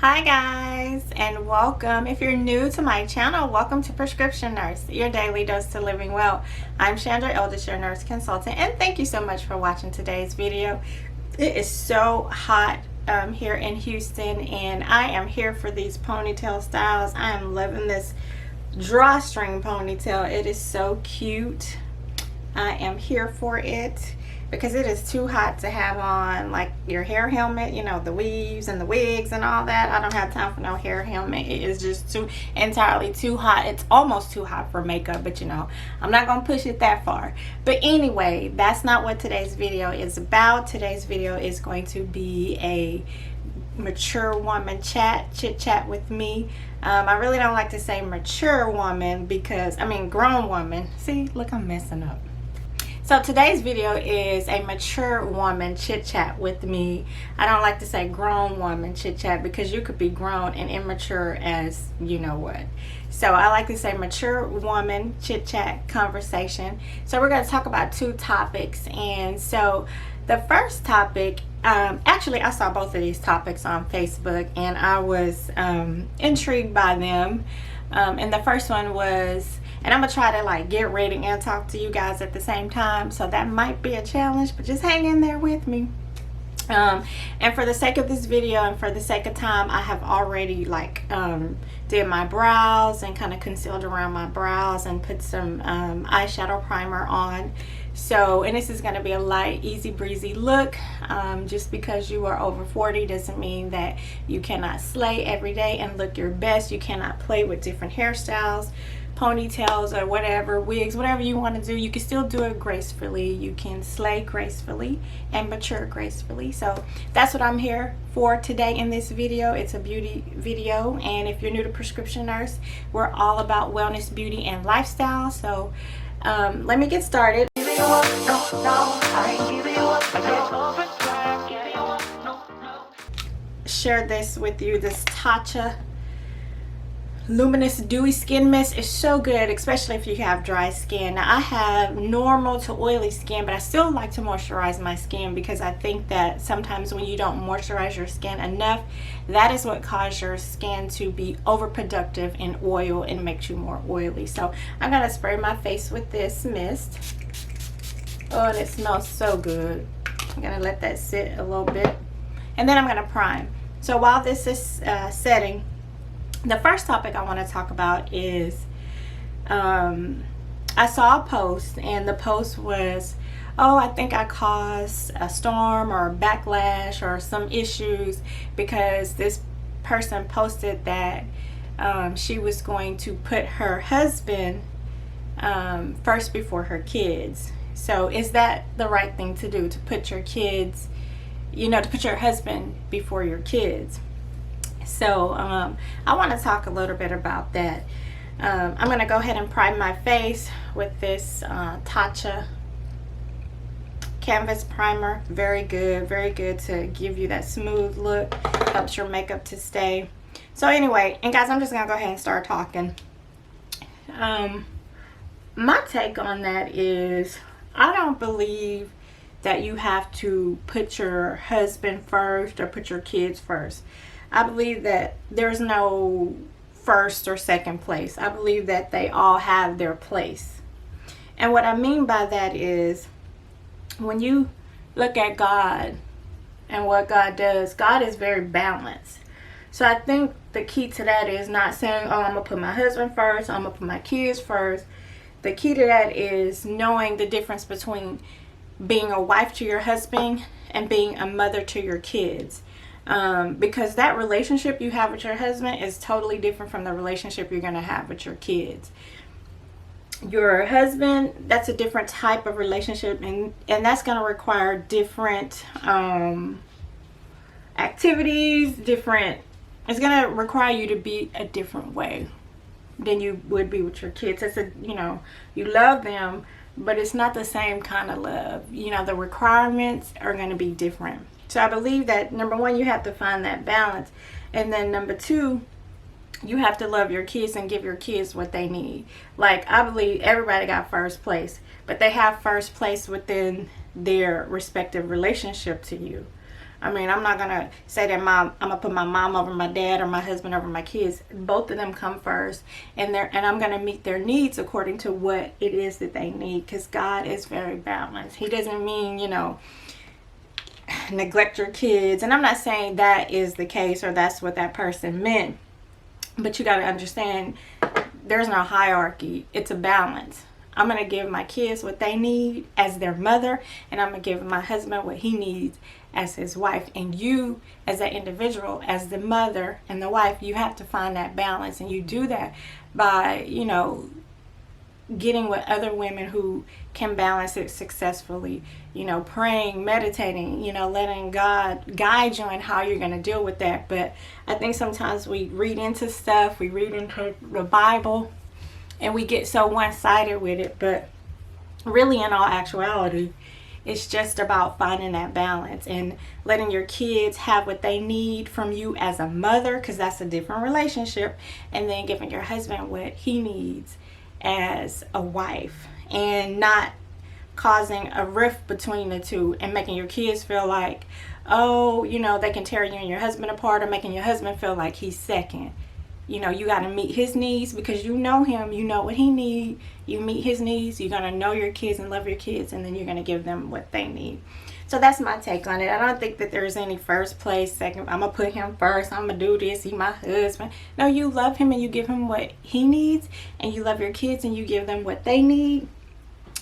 Hi guys, and welcome. If you're new to my channel, welcome to Prescription Nurse, your daily dose to living well. I'm Chandra Eldridge, your nurse consultant, and thank you so much for watching today's video. It is so hot here in Houston, and I am here for these ponytail styles. I am loving this drawstring ponytail. It is so cute. I am here for it because it is too hot to have on like your hair helmet, you know, the weaves and the wigs and all that. I don't have time for no hair helmet. It is just entirely too hot. It's almost too hot for makeup, but you know, I'm not gonna push it that far. But anyway, that's not what today's video is about. Today's video is going to be a mature woman chit chat with me. I really don't like to say mature woman because I mean grown woman. See, look, I'm messing up. So today's video is a mature woman chit chat with me. I don't like to say grown woman chit chat because you could be grown and immature as you know what. So I like to say mature woman chit chat conversation. So we're going to talk about two topics. And so the first topic, actually I saw both of these topics on Facebook and I was intrigued by them. And the first one was, and I'm gonna try to like get ready and talk to you guys at the same time, so that might be a challenge, but just hang in there with me. And for the sake of this video and for the sake of time, I have already like did my brows and kind of concealed around my brows and put some eyeshadow primer on. So, and this is going to be a light, easy breezy look. Just because you are over 40 doesn't mean that you cannot slay every day and look your best. You cannot play with different hairstyles, ponytails or whatever, wigs, whatever you want to do. You can still do it gracefully. You can slay gracefully and mature gracefully. So that's what I'm here for today in this video. It's a beauty video, and if you're new to Prescription Nurse, we're all about wellness, beauty, and lifestyle. So let me get started. Share this with you. This Tatcha Luminous Dewy Skin Mist is so good, especially if you have dry skin. Now, I have normal to oily skin, but I still like to moisturize my skin because I think that sometimes when you don't moisturize your skin enough, that is what causes your skin to be overproductive in oil and makes you more oily. So I'm going to spray my face with this mist. Oh, and it smells so good. I'm going to let that sit a little bit, and then I'm going to prime. So while this is setting, the first topic I want to talk about is I saw a post, and the post was, oh, I think I caused a storm or backlash or some issues because this person posted that she was going to put her husband first before her kids. So is that the right thing to do, to put your kids, you know, to put your husband before your kids? So I want to talk a little bit about that. I'm going to go ahead and prime my face with this Tatcha Canvas Primer. Very good to give you that smooth look. Helps your makeup to stay. So anyway, and guys, I'm just going to go ahead and start talking. My take on that is, I don't believe that you have to put your husband first or put your kids first. I believe that there's no first or second place. I believe that they all have their place. And what I mean by that is, when you look at God and what God does, God is very balanced. So I think the key to that is not saying, oh, I'm going to put my husband first, I'm going to put my kids first. The key to that is knowing the difference between being a wife to your husband and being a mother to your kids. Because that relationship you have with your husband is totally different from the relationship you're going to have with your kids. Your husband, that's a different type of relationship, and that's going to require different activities, it's going to require you to be a different way than you would be with your kids. It's you know, you love them, but it's not the same kind of love. You know, the requirements are going to be different. So I believe that, number one, you have to find that balance. And then number two, you have to love your kids and give your kids what they need. Like, I believe everybody got first place, but they have first place within their respective relationship to you. I mean, I'm not gonna say that I'm gonna put my mom over my dad or my husband over my kids. Both of them come first, and I'm gonna meet their needs according to what it is that they need, because God is very balanced. He doesn't mean, you know, neglect your kids. And I'm not saying that is the case or that's what that person meant, but you got to understand there's no hierarchy. It's a balance. I'm going to give my kids what they need as their mother, and I'm going to give my husband what he needs as his wife. And you, as an individual, as the mother and the wife, you have to find that balance. And you do that by, you know, getting with other women who can balance it successfully, you know, praying, meditating, you know, letting God guide you on how you're going to deal with that. But I think sometimes we read into stuff, we read into the Bible, and we get so one-sided with it. But really, in all actuality, it's just about finding that balance and letting your kids have what they need from you as a mother, because that's a different relationship, and then giving your husband what he needs as a wife, and not causing a rift between the two and making your kids feel like, oh, you know, they can tear you and your husband apart, or making your husband feel like he's second. You know, you got to meet his needs because you know him, you know what he needs, you meet his needs, you're going to know your kids and love your kids, and then you're going to give them what they need. So that's my take on it. I don't think that there's any first place, second, I'm going to put him first, I'm going to do this, he my husband. No, you love him and you give him what he needs, and you love your kids and you give them what they need.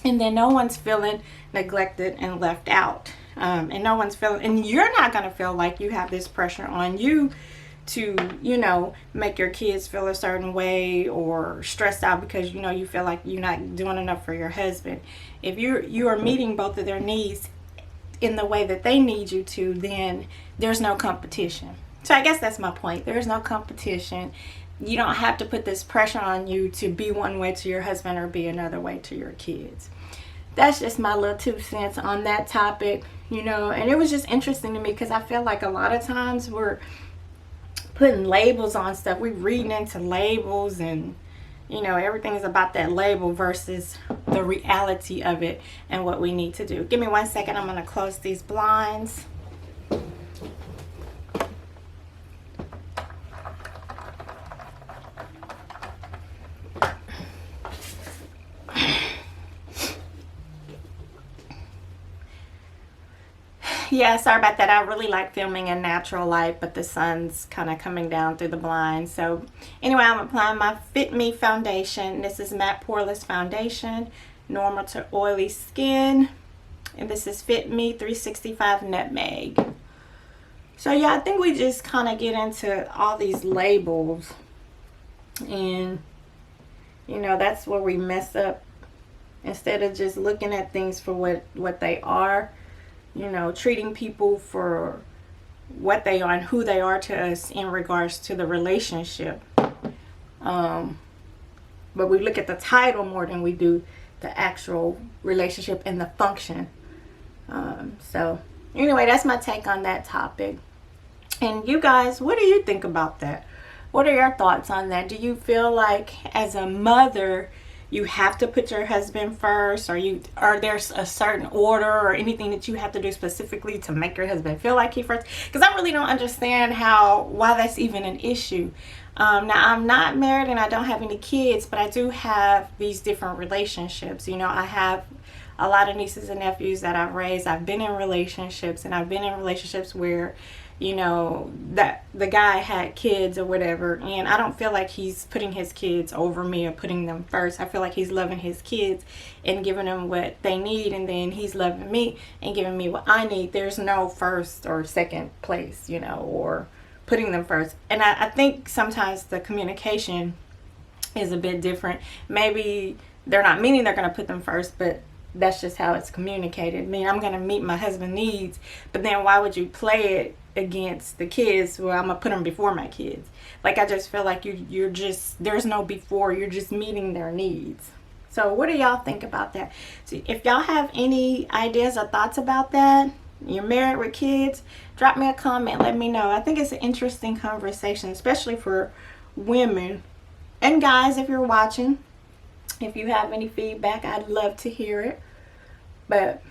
And then no one's feeling neglected and left out. And no one's feeling, and you're not going to feel like you have this pressure on you to, you know, make your kids feel a certain way or stressed out because, you know, you feel like you're not doing enough for your husband. If you are meeting both of their needs in the way that they need you to, then there's no competition. So I guess that's my point. There's no competition. You don't have to put this pressure on you to be one way to your husband or be another way to your kids. That's just my little 2 cents on that topic, you know. And it was just interesting to me because I feel like a lot of times we're putting labels on stuff. We're reading into labels, and, you know, everything is about that label versus the reality of it and what we need to do. Give me 1 second. I'm going to close these blinds. Yeah, sorry about that. I really like filming in natural light, but the sun's kind of coming down through the blinds. So anyway, I'm applying my Fit Me foundation. This is matte poreless foundation, normal to oily skin. And this is Fit Me 365 Nutmeg. So yeah, I think we just kind of get into all these labels, and, you know, that's where we mess up. Instead of just looking at things for what they are, you know, treating people for what they are and who they are to us in regards to the relationship. But we look at the title more than we do the actual relationship and the function. So anyway, that's my take on that topic. And you guys, what do you think about that? What are your thoughts on that? Do you feel like as a mother you have to put your husband first, or there a certain order or anything that you have to do specifically to make your husband feel like he first? Because I really don't understand why that's even an issue. Now, I'm not married and I don't have any kids, but I do have these different relationships. You know, I have a lot of nieces and nephews that I've raised. I've been in relationships, and I've been in relationships where, you know, that the guy had kids or whatever, and I don't feel like he's putting his kids over me or putting them first. I feel like he's loving his kids and giving them what they need, and then he's loving me and giving me what I need. There's no first or second place, you know, or putting them first. And I think sometimes the communication is a bit different. Maybe they're not meaning they're going to put them first, but that's just how it's communicated. I mean, I'm going to meet my husband's needs, but then why would you play it against the kids? Well, I'm going to put them before my kids. Like, I just feel like you're just, there's no before, you're just meeting their needs. So what do y'all think about that? So if y'all have any ideas or thoughts about that, you're married with kids, drop me a comment, let me know. I think it's an interesting conversation, especially for women and guys. If you're watching, if you have any feedback, I'd love to hear it. But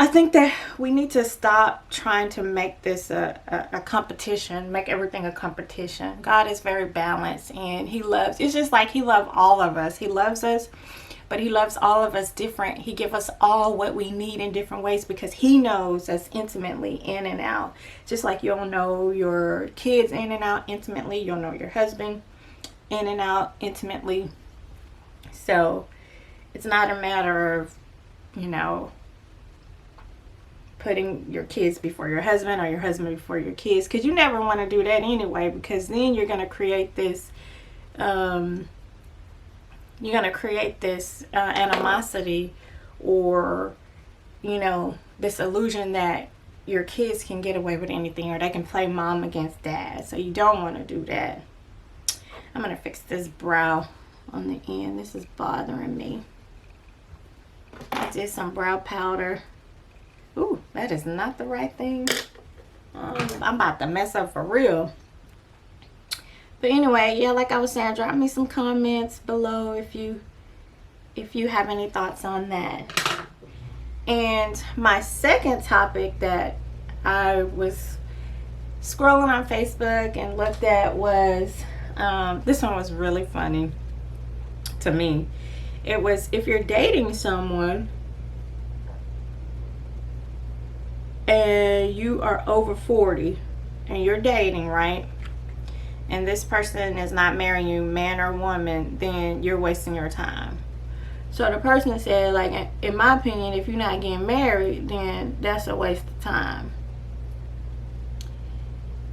I think that we need to stop trying to make this a competition, make everything a competition. God is very balanced, and he loves, it's just like he loves all of us. He loves us, but he loves all of us different. He gives us all what we need in different ways because he knows us intimately in and out. Just like you'll know your kids in and out intimately, you'll know your husband in and out intimately. So it's not a matter of, you know, putting your kids before your husband or your husband before your kids, because you never want to do that anyway, because then you're going to create this animosity, or, you know, this illusion that your kids can get away with anything, or they can play mom against dad. So you don't want to do that. I'm going to fix this brow on the end. This is bothering me. I did some brow powder. Ooh, that is not the right thing. I'm about to mess up for real. But anyway, yeah, like I was saying, drop me some comments below if you have any thoughts on that. And my second topic that I was scrolling on Facebook and looked at was, this one was really funny to me. It was, if you're dating someone and you are over 40 and you're dating, right? And this person is not marrying you, man or woman, then you're wasting your time. So the person said, like, in my opinion, if you're not getting married, then that's a waste of time.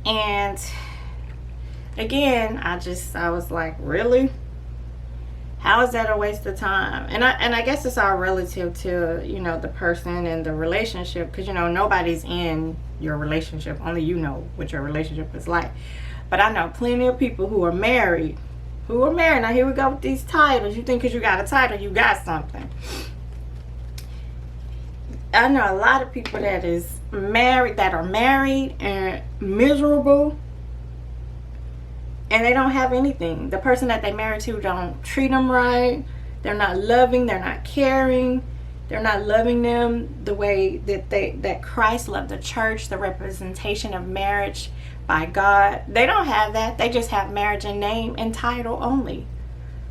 And again, I was like, really? How is that a waste of time? And I guess it's all relative to, you know, the person and the relationship, because, you know, nobody's in your relationship. Only you know what your relationship is like. But I know plenty of people who are married. Now here we go with these titles. You think because you got a title, you got something. I know a lot of people that are married and miserable, and they don't have anything. The person that they married to don't treat them right. They're not loving. They're not caring. They're not loving them the way that Christ loved the church, the representation of marriage by God. They don't have that. They just have marriage in name and title only.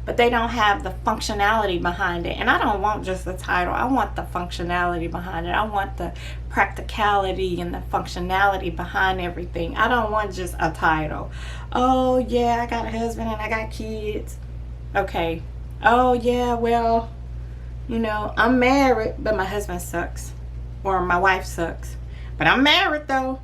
But they don't have the functionality behind it. And I don't want just the title. I want the functionality behind it. I want the practicality and the functionality behind everything. I don't want just a title. Oh, yeah, I got a husband and I got kids. Okay. Oh, yeah, well, you know, I'm married, but my husband sucks. Or my wife sucks. But I'm married, though.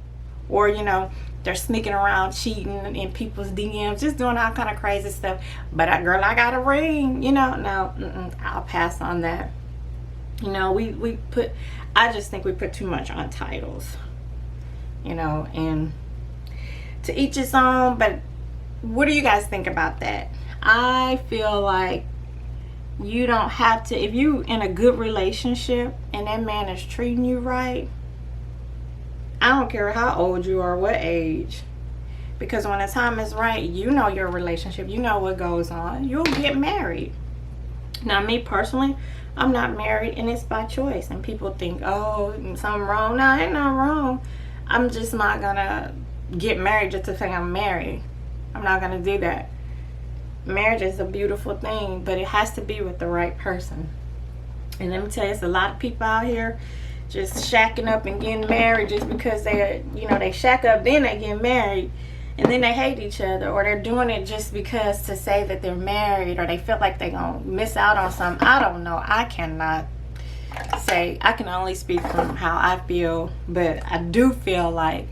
Or, you know, they're sneaking around, cheating in people's DMs, just doing all kind of crazy stuff. But girl, I got a ring, you know. No, I'll pass on that. You know, I just think we put too much on titles, you know, and to each his own. But what do you guys think about that? I feel like you don't have to, if you in a good relationship and that man is treating you right, I don't care how old you are, what age. Because when the time is right, you know your relationship. You know what goes on. You'll get married. Now, me personally, I'm not married, and it's by choice. And people think, oh, something wrong. No, ain't nothing wrong. I'm just not going to get married just to say I'm married. I'm not going to do that. Marriage is a beautiful thing, but it has to be with the right person. And let me tell you, it's a lot of people out here just shacking up and getting married just because they shack up, then they get married, and then they hate each other, or they're doing it just because to say that they're married, or they feel like they're gonna miss out on something. I don't know. I cannot say. I can only speak from how I feel, but I do feel like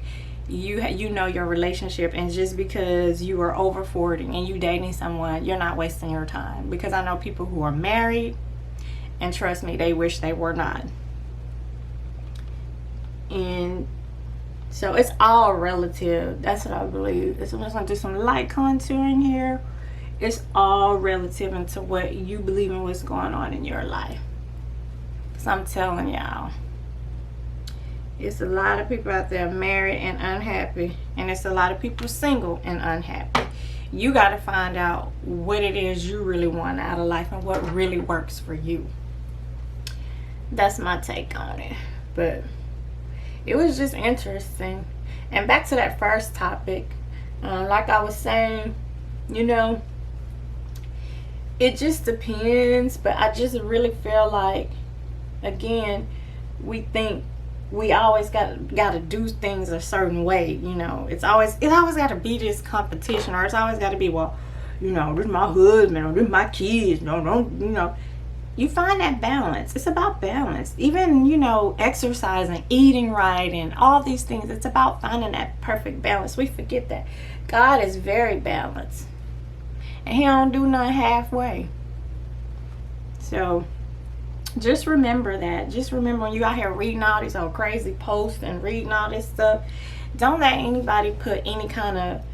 you know your relationship, and just because you are over 40 and you dating someone, you're not wasting your time. Because I know people who are married, and trust me, they wish they were not. And so it's all relative. That's what I believe. So I'm just going to do some light contouring here. It's all relative into what you believe in, what's going on in your life. So I'm telling y'all, it's a lot of people out there married and unhappy, and it's a lot of people single and unhappy. You got to find out what it is you really want out of life and what really works for you. That's my take on it. but it was just interesting. And back to that first topic, like I was saying, you know, it just depends. But I just really feel like, again, we think we always got to do things a certain way. You know, it's always got to be this competition, or it's always got to be, well, you know, this is my husband, or this is my kids. No, don't, you know. You find that balance. It's about balance. Even, you know, exercising, eating right, and all these things. It's about finding that perfect balance. We forget that God is very balanced, and He don't do nothing halfway. So just remember that. Just remember, when you out here reading all these old crazy posts and reading all this stuff, don't let anybody put any kind of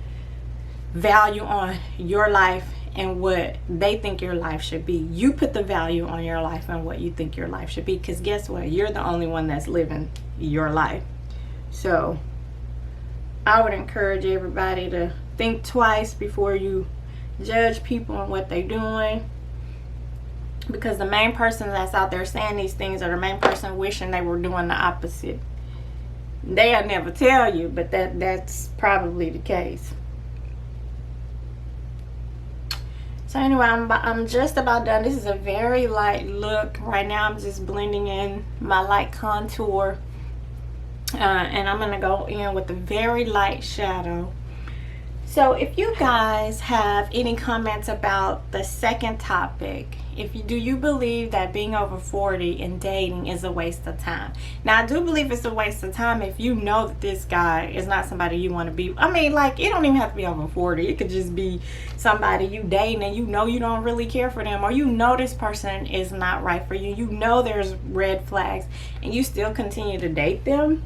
value on your life and what they think your life should be. You put the value on your life and what you think your life should be, because guess what? You're the only one that's living your life. So I would encourage everybody to think twice before you judge people and what they're doing, because the main person that's out there saying these things are the main person wishing they were doing the opposite. They'll never tell you, but that's probably the case. So anyway, I'm just about done. This is a very light look. Right now I'm just blending in my light contour. And I'm going to go in with a very light shadow. So if you guys have any comments about the second topic, do you believe that being over 40 and dating is a waste of time? Now, I do believe it's a waste of time if you know that this guy is not somebody you want to be. I mean, like, it don't even have to be over 40. It could just be somebody you dating and you know you don't really care for them, or you know this person is not right for you. You know there's red flags and you still continue to date them.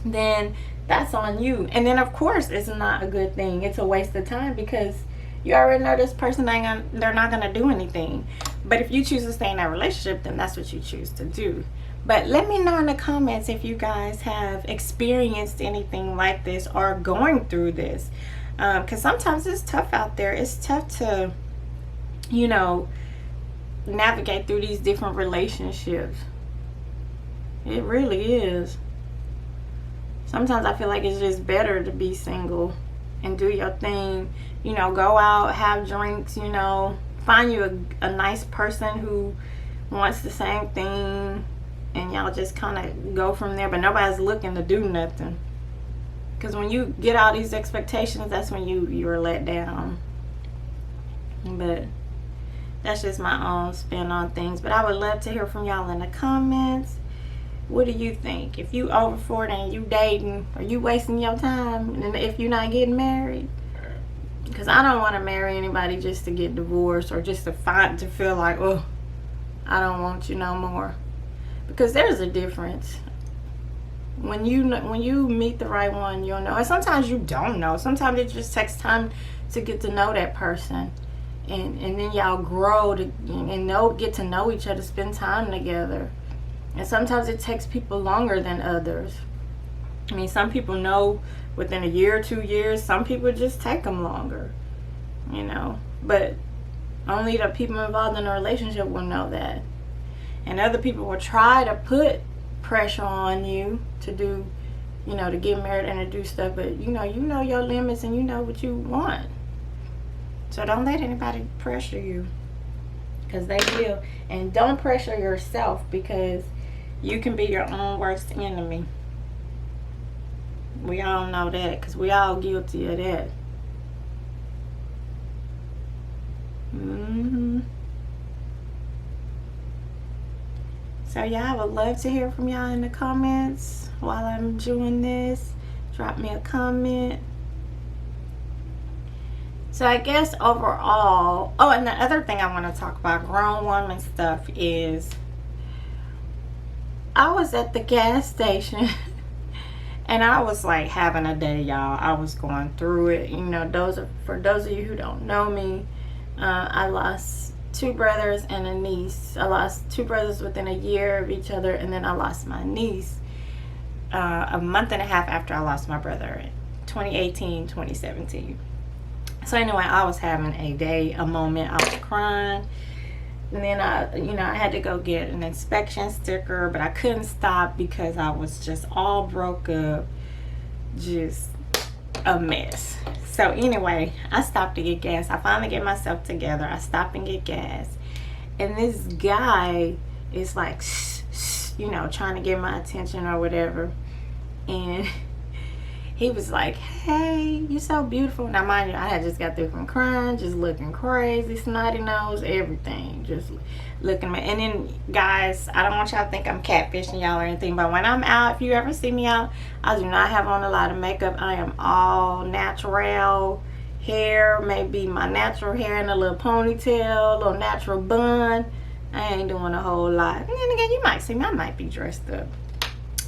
Then that's on you. And then, of course, it's not a good thing. It's a waste of time, because you already know this person they're not gonna do anything. But if you choose to stay in that relationship, then that's what you choose to do. But let me know in the comments if you guys have experienced anything like this or going through this, because sometimes it's tough out there. It's tough to, you know, navigate through these different relationships. It really is. Sometimes I feel like it's just better to be single and do your thing. You know, go out, have drinks, you know, find you a nice person who wants the same thing, and y'all just kind of go from there. But nobody's looking to do nothing, because when you get all these expectations, that's when you're let down. But that's just my own spin on things. But I would love to hear from y'all in the comments. What do you think? If you over 40 and you dating, are you wasting your time? And if you're not getting married? Because I don't want to marry anybody just to get divorced, or just to feel like, oh, I don't want you no more. Because there's a difference. When you meet the right one, you'll know. And sometimes you don't know. Sometimes it just takes time to get to know that person, and then y'all grow and get to know each other, spend time together. And sometimes it takes people longer than others. I mean, some people know within a year or 2 years. Some people just take them longer, you know. But only the people involved in a relationship will know that. And other people will try to put pressure on you to do, you know, to get married and to do stuff. But, you know your limits, and you know what you want. So don't let anybody pressure you, because they will. And don't pressure yourself, because you can be your own worst enemy. We all know that, because we all guilty of that. So yeah, I would love to hear from y'all in the comments while I'm doing this. Drop me a comment. So I guess overall, oh, and the other thing I want to talk about, grown woman stuff, is I was at the gas station and I was like having a day, y'all. I was going through it. You know, for those of you who don't know me, I lost 2 brothers and a niece. I lost 2 brothers within a year of each other, and then I lost my niece a month and a half after I lost my brother, 2018, 2017. So anyway, I was having a day, a moment. I was crying. And then I had to go get an inspection sticker, but I couldn't stop because I was just all broke up, just a mess. So anyway, I stopped to get gas. I finally get myself together. I stop and get gas, and this guy is like, trying to get my attention or whatever, and he was like, "Hey, you're so beautiful." Now, mind you, I had just got through from crying, just looking crazy, snotty nose, everything, just looking at me. And then, guys, I don't want y'all to think I'm catfishing y'all or anything, but when I'm out, if you ever see me out, I do not have on a lot of makeup. I am all natural hair, maybe my natural hair in a little ponytail, a little natural bun. I ain't doing a whole lot. And then again, you might see me, I might be dressed up.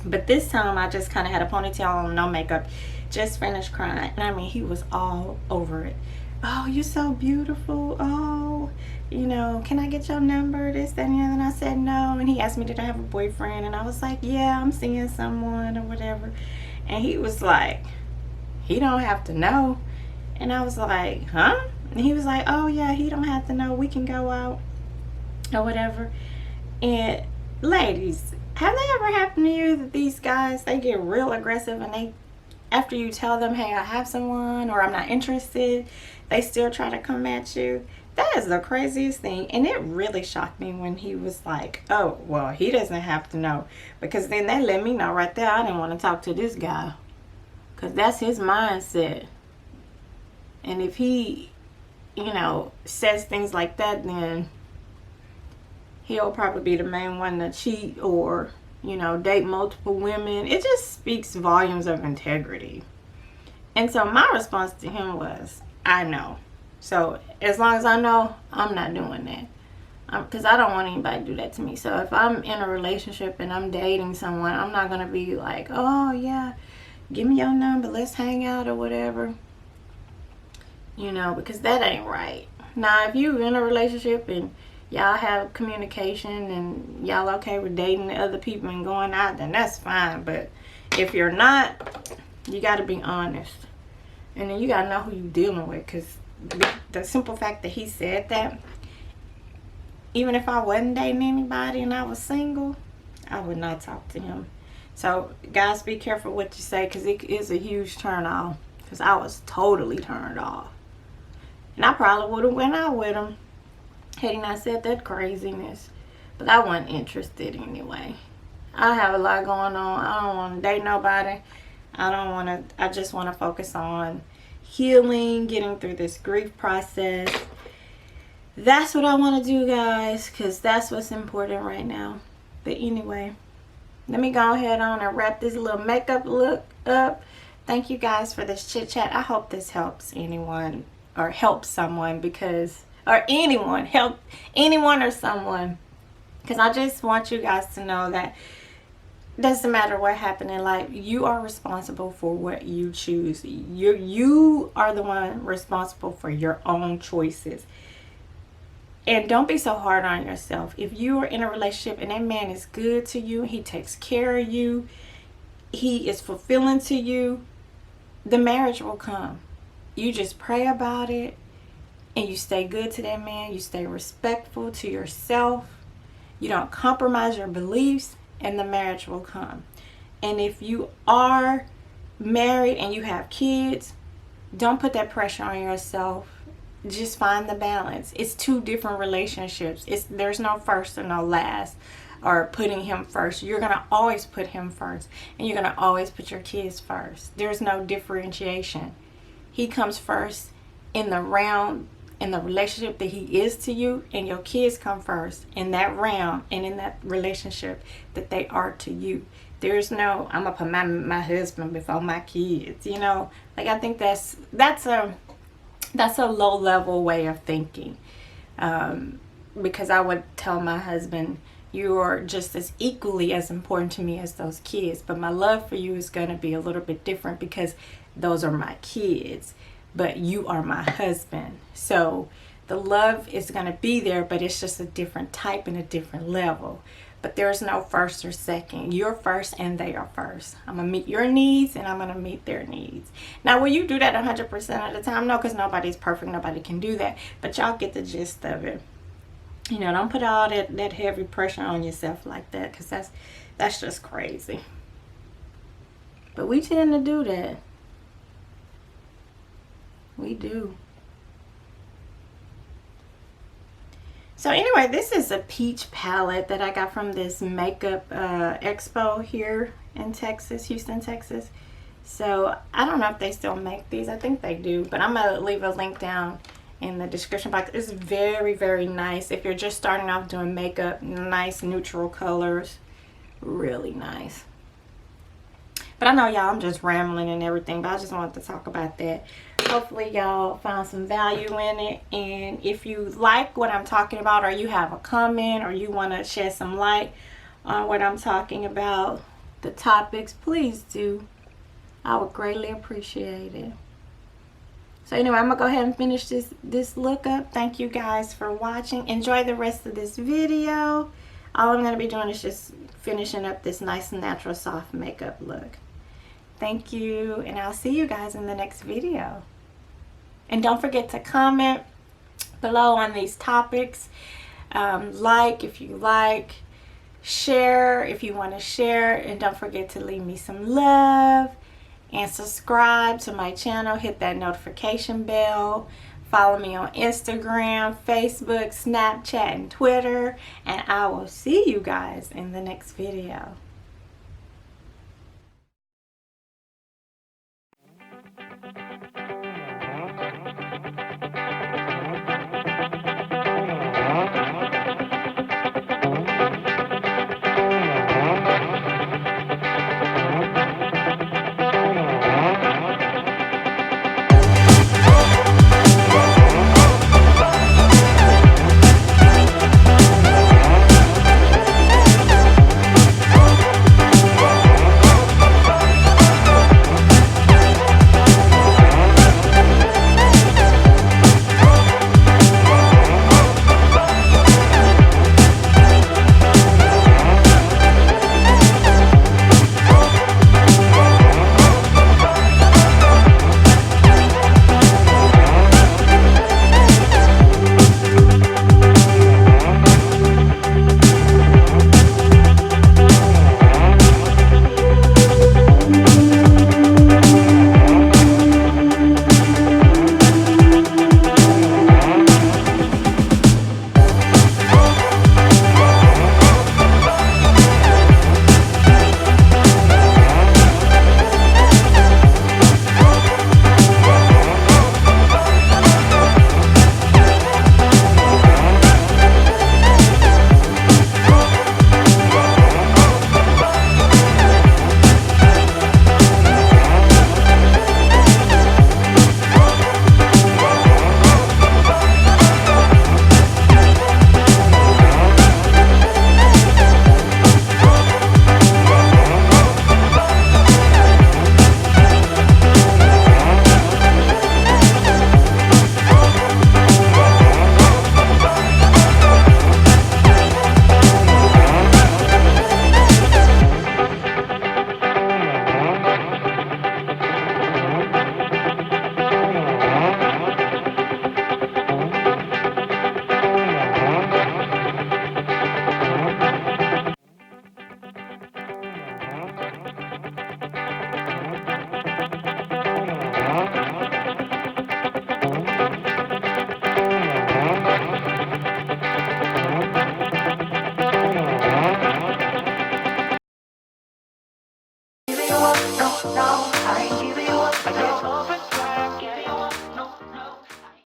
But this time I just kind of had a ponytail on, no makeup, just finished crying. And I mean, he was all over it. "Oh, you're so beautiful. Oh, can I get your number?" This, that, and the other. And I said no. And he asked me, did I have a boyfriend? And I was like, yeah, I'm seeing someone or whatever. And he was like, he don't have to know. And I was like, huh? And he was like, oh yeah, he don't have to know. We can go out or whatever. And ladies, have they ever happened to you that these guys, they get real aggressive and they, after you tell them, hey, I have someone or I'm not interested, they still try to come at you? That is the craziest thing. And it really shocked me when he was like, oh, well, he doesn't have to know. Because then they let me know right there, I didn't want to talk to this guy. Because that's his mindset. And if he, says things like that, then he'll probably be the main one to cheat or, date multiple women. It just speaks volumes of integrity. And so my response to him was, I know. So as long as I know, I'm not doing that. Because I don't want anybody to do that to me. So if I'm in a relationship and I'm dating someone, I'm not going to be like, oh yeah, give me your number, let's hang out or whatever. Because that ain't right. Now, if you're in a relationship and y'all have communication and y'all okay with dating other people and going out, then that's fine. But if you're not, you got to be honest. And then you got to know who you're dealing with. Because the simple fact that he said that, even if I wasn't dating anybody and I was single, I would not talk to him. So, guys, be careful what you say, because it is a huge turn off. Because I was totally turned off. And I probably would have went out with him had he not said that craziness. But I wasn't interested anyway. I have a lot going on. I don't want to date nobody. I just want to focus on healing, getting through this grief process. That's what I want to do, guys, because that's what's important right now. But anyway, let me go ahead on and wrap this little makeup look up. Thank you guys for this chit chat. I hope this helps anyone or helps someone, because, or anyone, help anyone or someone, because I just want you guys to know that doesn't matter what happened in life, you are responsible for what you choose. You are the one responsible for your own choices. And don't be so hard on yourself. If you are in a relationship and that man is good to you, he takes care of you, he is fulfilling to you, the marriage will come. You just pray about it and you stay good to that man. You stay respectful to yourself. You don't compromise your beliefs, and the marriage will come. And if you are married and you have kids, don't put that pressure on yourself. Just find the balance. It's two different relationships. There's no first or no last, or putting him first. You're going to always put him first, and you're going to always put your kids first. There's no differentiation. He comes first in the round, in the relationship that he is to you, and your kids come first in that round and in that relationship that they are to you. There's no, I'm going to put my husband before my kids, Like, I think that's a low level way of thinking. Because I would tell my husband, you are just as equally as important to me as those kids, but my love for you is going to be a little bit different because those are my kids, but you are my husband. So the love is going to be there, but it's just a different type and a different level. But there's no first or second. You're first and they are first. I'm going to meet your needs and I'm going to meet their needs. Now, will you do that 100% of the time? No, because nobody's perfect. Nobody can do that. But y'all get the gist of it. You know, don't put all that heavy pressure on yourself like that, because that's just crazy. But we tend to do that. We do. So anyway, this is a peach palette that I got from this makeup expo here in Texas, Houston, Texas. So I don't know if they still make these. I think they do, but I'm gonna leave a link down in the description box. It's very, very nice if you're just starting off doing makeup. Nice neutral colors, really nice. But I know y'all, I'm just rambling and everything, but I just wanted to talk about that. Hopefully y'all found some value in it, and if you like what I'm talking about, or you have a comment, or you want to shed some light on what I'm talking about, the topics, please do. I would greatly appreciate it. So anyway, I'm gonna go ahead and finish this look up. Thank you guys for watching. Enjoy the rest of this video. All I'm gonna be doing is just finishing up this nice natural soft makeup look. Thank you, and I'll see you guys in the next video. And don't forget to comment below on these topics. Like if you like, share if you want to share, and don't forget to leave me some love, and subscribe to my channel. Hit that notification bell. Follow me on Instagram, Facebook, Snapchat, and Twitter, and I will see you guys in the next video.